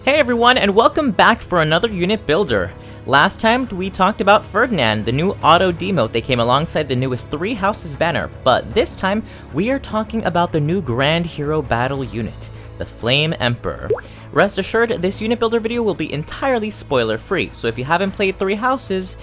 Hey everyone, and welcome back for another unit builder. Last time we talked about Ferdinand, the new auto demote that came alongside the newest 3 Houses banner, but this time we are talking about the new Grand Hero Battle unit, the Flame Emperor. Rest assured, this unit builder video will be entirely spoiler free, so if you haven't played 3 Houses,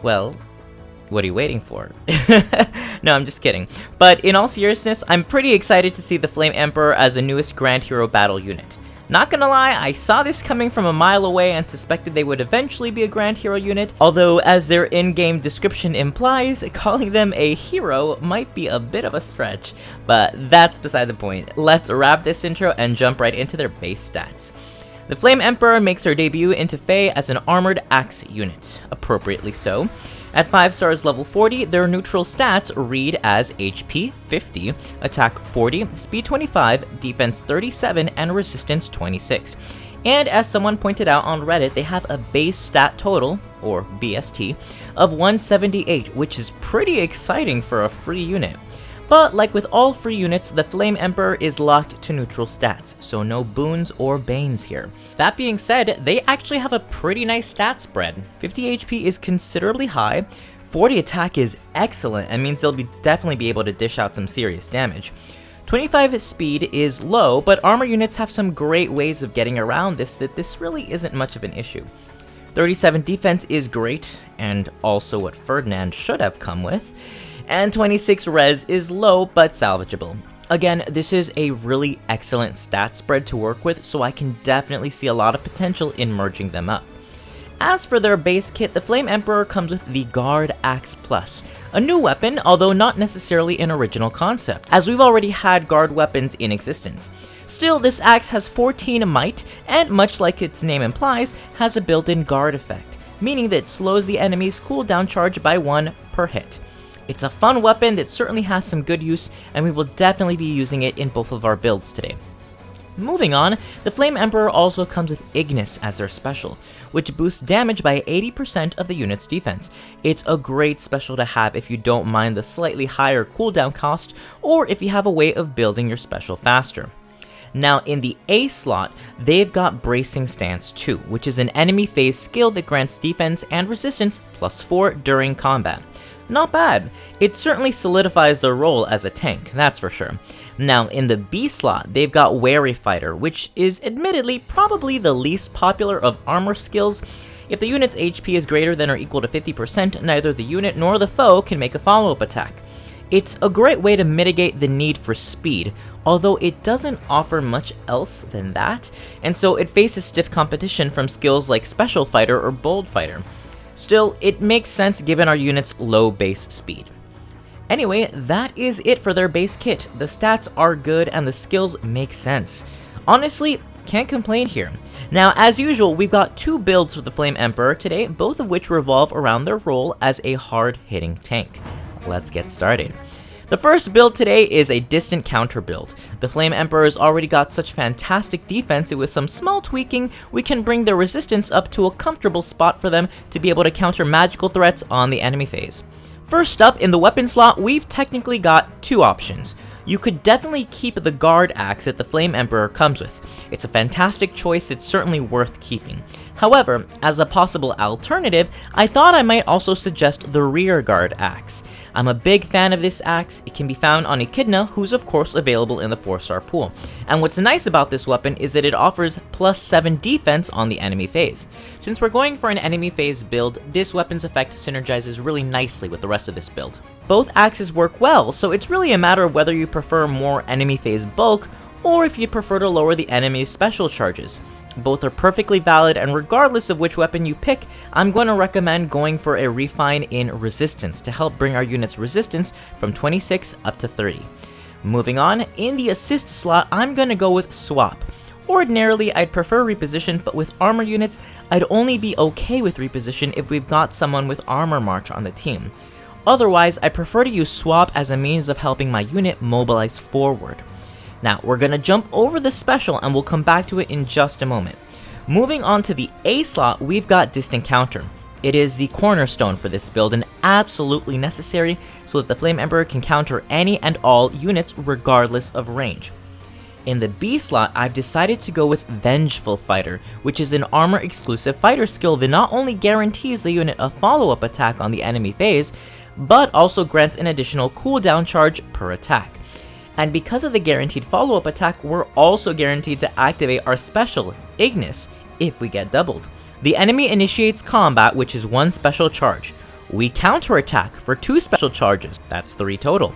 well, what are you waiting for? No, I'm just kidding. But in all seriousness, I'm pretty excited to see the Flame Emperor as the newest Grand Hero Battle unit. Not gonna lie, I saw this coming from a mile away and suspected they would eventually be a Grand Hero unit, although as their in-game description implies, calling them a hero might be a bit of a stretch, but that's beside the point. Let's wrap this intro and jump right into their base stats. The Flame Emperor makes her debut into FEH as an armored axe unit, appropriately so. At 5 stars level 40, their neutral stats read as HP 50, attack 40, speed 25, defense 37, and resistance 26. And as someone pointed out on Reddit, they have a base stat total, or BST, of 178, which is pretty exciting for a free unit. But like with all free units, the Flame Emperor is locked to neutral stats, so no boons or banes here. That being said, they actually have a pretty nice stat spread. 50 HP is considerably high, 40 attack is excellent and means they'll definitely be able to dish out some serious damage. 25 speed is low, but armor units have some great ways of getting around this really isn't much of an issue. 37 defense is great, and also what Ferdinand should have come with. And 26 res is low but salvageable. Again, this is a really excellent stat spread to work with, so I can definitely see a lot of potential in merging them up. As for their base kit, the Flame Emperor comes with the Guard Axe Plus, a new weapon, although not necessarily an original concept, as we've already had guard weapons in existence. Still, this axe has 14 might, and much like its name implies, has a built-in guard effect, meaning that it slows the enemy's cooldown charge by 1 per hit. It's a fun weapon that certainly has some good use, and we will definitely be using it in both of our builds today. Moving on, the Flame Emperor also comes with Ignis as their special, which boosts damage by 80% of the unit's defense. It's a great special to have if you don't mind the slightly higher cooldown cost, or if you have a way of building your special faster. Now in the A slot, they've got Bracing Stance 2, which is an enemy phase skill that grants defense and resistance +4 during combat. Not bad. It certainly solidifies their role as a tank, that's for sure. Now, in the B slot, they've got Wary Fighter, which is admittedly probably the least popular of armor skills. If the unit's HP is greater than or equal to 50%, neither the unit nor the foe can make a follow-up attack. It's a great way to mitigate the need for speed, although it doesn't offer much else than that, and so it faces stiff competition from skills like Special Fighter or Bold Fighter. Still, it makes sense given our unit's low base speed. Anyway, that is it for their base kit. The stats are good and the skills make sense. Honestly, can't complain here. Now, as usual, we've got 2 builds for the Flame Emperor today, both of which revolve around their role as a hard-hitting tank. Let's get started. The first build today is a distant counter build. The Flame Emperor's already got such fantastic defense that with some small tweaking, we can bring their resistance up to a comfortable spot for them to be able to counter magical threats on the enemy phase. First up, in the weapon slot, we've technically got 2 options. You could definitely keep the Guard Axe that the Flame Emperor comes with. It's a fantastic choice that's certainly worth keeping. However, as a possible alternative, I thought I might also suggest the Rear Guard Axe. I'm a big fan of this axe. It can be found on Echidna, who's of course available in the 4-star pool. And what's nice about this weapon is that it offers +7 defense on the enemy phase. Since we're going for an enemy phase build, this weapon's effect synergizes really nicely with the rest of this build. Both axes work well, so it's really a matter of whether you prefer more enemy phase bulk, or if you'd prefer to lower the enemy's special charges. Both are perfectly valid, and regardless of which weapon you pick, I'm going to recommend going for a refine in resistance to help bring our unit's resistance from 26 up to 30. Moving on, in the assist slot, I'm going to go with Swap. Ordinarily, I'd prefer reposition, but with armor units, I'd only be okay with reposition if we've got someone with armor march on the team. Otherwise, I prefer to use Swap as a means of helping my unit mobilize forward. Now, we're going to jump over the special and we'll come back to it in just a moment. Moving on to the A slot, we've got Distant Counter. It is the cornerstone for this build and absolutely necessary so that the Flame Emperor can counter any and all units regardless of range. In the B slot, I've decided to go with Vengeful Fighter, which is an armor-exclusive fighter skill that not only guarantees the unit a follow-up attack on the enemy phase, but also grants an additional cooldown charge per attack. And because of the guaranteed follow-up attack, we're also guaranteed to activate our special, Ignis, if we get doubled. The enemy initiates combat, which is 1 special charge. We counterattack for 2 special charges, that's 3 total.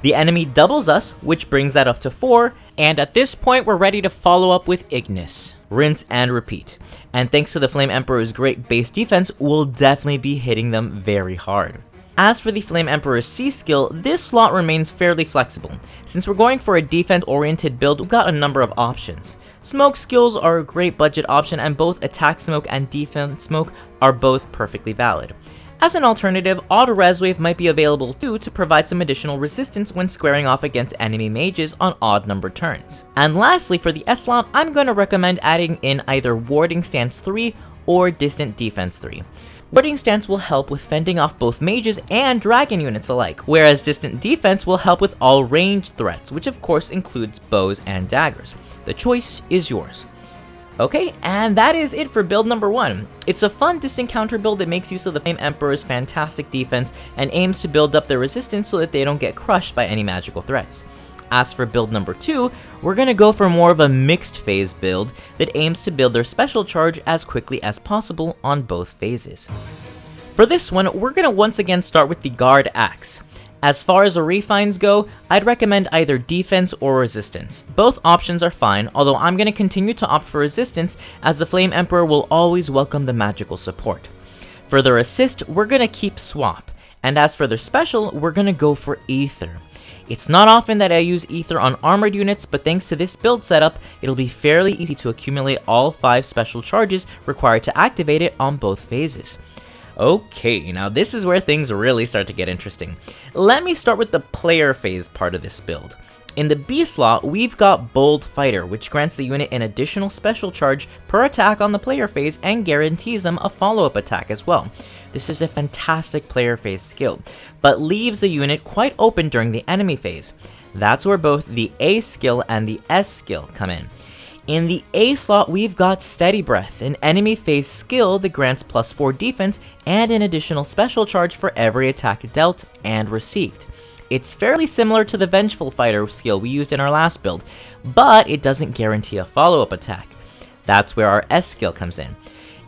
The enemy doubles us, which brings that up to 4, and at this point we're ready to follow up with Ignis. Rinse and repeat. And thanks to the Flame Emperor's great base defense, we'll definitely be hitting them very hard. As for the Flame Emperor's C skill, this slot remains fairly flexible. Since we're going for a defense-oriented build, we've got a number of options. Smoke skills are a great budget option, and both attack smoke and defense smoke are both perfectly valid. As an alternative, Auto Res Wave might be available too to provide some additional resistance when squaring off against enemy mages on odd numbered turns. And lastly, for the S slot, I'm going to recommend adding in either Warding Stance 3 or Distant Defense 3. Warding Stance will help with fending off both mages and dragon units alike, whereas Distant Defense will help with all ranged threats, which of course includes bows and daggers. The choice is yours. Okay, and that is it for build number 1. It's a fun distant counter build that makes use of the Flame Emperor's fantastic defense and aims to build up their resistance so that they don't get crushed by any magical threats. As for build number 2, we're going to go for more of a mixed phase build that aims to build their special charge as quickly as possible on both phases. For this one, we're going to once again start with the Guard Axe. As far as the refines go, I'd recommend either defense or resistance. Both options are fine, although I'm going to continue to opt for resistance as the Flame Emperor will always welcome the magical support. For their assist, we're going to keep swap, and as for their special, we're going to go for Ether. It's not often that I use Ether on armored units, but thanks to this build setup, it'll be fairly easy to accumulate all 5 special charges required to activate it on both phases. Okay, now this is where things really start to get interesting. Let me start with the player phase part of this build. In the B slot, we've got Bold Fighter, which grants the unit an additional special charge per attack on the player phase and guarantees them a follow-up attack as well. This is a fantastic player phase skill, but leaves the unit quite open during the enemy phase. That's where both the A skill and the S skill come in. In the A slot, we've got Steady Breath, an enemy phase skill that grants +4 defense and an additional special charge for every attack dealt and received. It's fairly similar to the Vengeful Fighter skill we used in our last build, but it doesn't guarantee a follow-up attack. That's where our S skill comes in.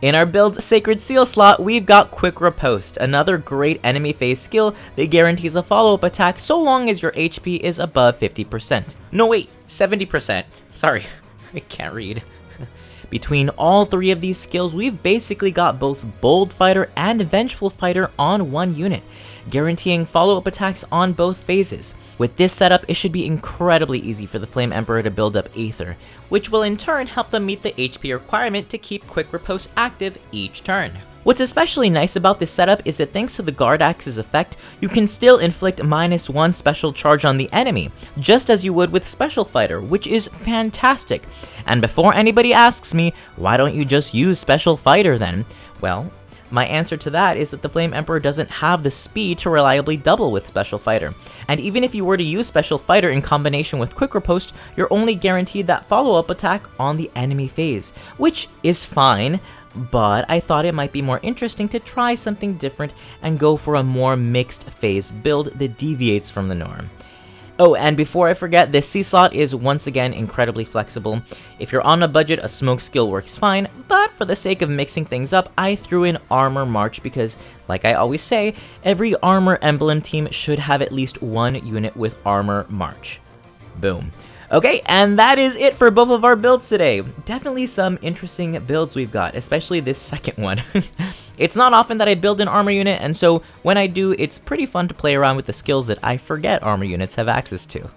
In our build's Sacred Seal slot, we've got Quick Riposte, another great enemy phase skill that guarantees a follow-up attack so long as your HP is above 50%. No wait, 70%. Sorry, I can't read. Between all 3 of these skills, we've basically got both Bold Fighter and Vengeful Fighter on one unit, guaranteeing follow-up attacks on both phases. With this setup, it should be incredibly easy for the Flame Emperor to build up Aether, which will in turn help them meet the HP requirement to keep Quick Riposte active each turn. What's especially nice about this setup is that thanks to the Guard Axe's effect, you can still inflict -1 special charge on the enemy, just as you would with Special Fighter, which is fantastic. And before anybody asks me, why don't you just use Special Fighter then? Well, my answer to that is that the Flame Emperor doesn't have the speed to reliably double with Special Fighter. And even if you were to use Special Fighter in combination with Quick Riposte, you're only guaranteed that follow-up attack on the enemy phase, which is fine, but I thought it might be more interesting to try something different and go for a more mixed phase build that deviates from the norm. Oh, and before I forget, this C slot is once again incredibly flexible. If you're on a budget, a smoke skill works fine, but for the sake of mixing things up, I threw in Armor March because, like I always say, every Armor Emblem team should have at least one unit with Armor March. Boom. Okay, and that is it for both of our builds today. Definitely some interesting builds we've got, especially this second one. It's not often that I build an armor unit, and so when I do, it's pretty fun to play around with the skills that I forget armor units have access to.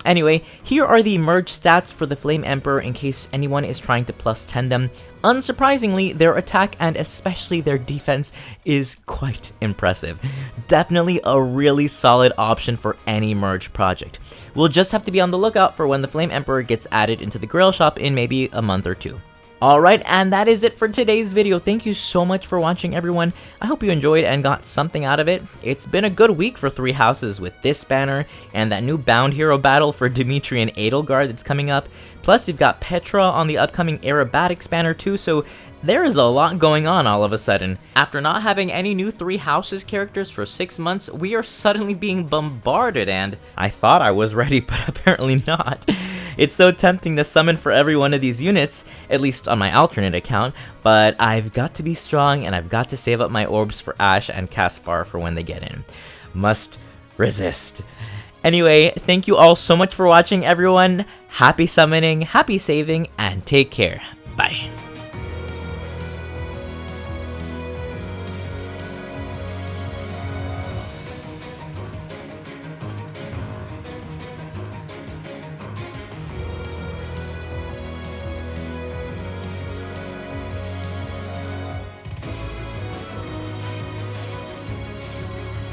Anyway, here are the merge stats for the Flame Emperor in case anyone is trying to +10 them. Unsurprisingly, their attack and especially their defense is quite impressive. Definitely a really solid option for any merge project. We'll just have to be on the lookout for when the Flame Emperor gets added into the Grail shop in maybe a month or 2. Alright, and that is it for today's video. Thank you so much for watching, everyone. I hope you enjoyed and got something out of it. It's been a good week for 3 houses with this banner and that new Bound Hero battle for Dimitri and Edelgard that's coming up. Plus, you've got Petra on the upcoming Aerobatics banner too, so there is a lot going on all of a sudden. After not having any new 3 houses characters for 6 months, we are suddenly being bombarded, and I thought I was ready, but apparently not. It's so tempting to summon for every one of these units, at least on my alternate account, but I've got to be strong and I've got to save up my orbs for Ashe and Caspar for when they get in. Must resist. Anyway, thank you all so much for watching, everyone. Happy summoning, happy saving, and take care. Bye.